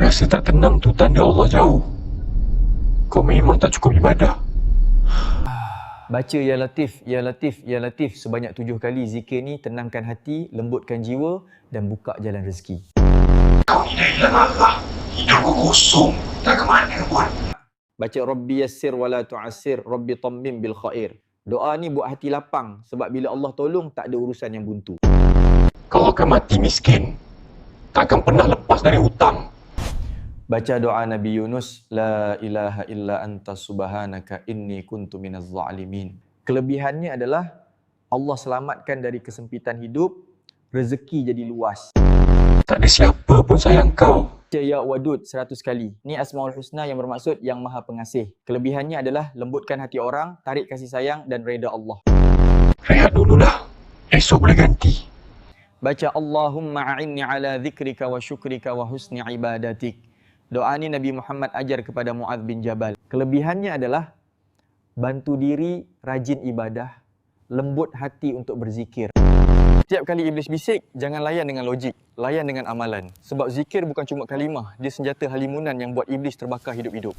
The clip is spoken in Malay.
Rasa tak tenang tu tanda Allah jauh. Kau memang tak cukup ibadah. Baca Ya Latif, Ya Latif, Ya Latif sebanyak 7 kali. Zikir ni tenangkan hati, lembutkan jiwa dan buka jalan rezeki. Kau ni dah hilang arah. Hidup kau kosong. Tak ke mana pun. Baca Rabbi yassir wala tu'assir, Rabbi tammim bil khair. Doa ni buat hati lapang sebab bila Allah tolong tak ada urusan yang buntu. Kau akan mati miskin. Takkan pernah lepas dari hutang. Baca doa Nabi Yunus, La ilaha illa anta subhanaka inni kuntu minaz zalimin. Kelebihannya adalah Allah selamatkan dari kesempitan hidup, rezeki jadi luas. Tak ada siapa pun sayang kau. Baca Ya Wadud 100 kali. Ni Asmaul Husna yang bermaksud yang Maha Pengasih. Kelebihannya adalah lembutkan hati orang, tarik kasih sayang dan reda Allah. Rehat dululah. Esok boleh ganti. Baca Allahumma a'inni ala dhikrika wa syukrika wa husni ibadatik. Doa ni Nabi Muhammad ajar kepada Mu'adz bin Jabal. Kelebihannya adalah bantu diri, rajin ibadah, lembut hati untuk berzikir. Setiap kali iblis bisik, jangan layan dengan logik, layan dengan amalan. Sebab zikir bukan cuma kalimah, dia senjata halimunan yang buat iblis terbakar hidup-hidup.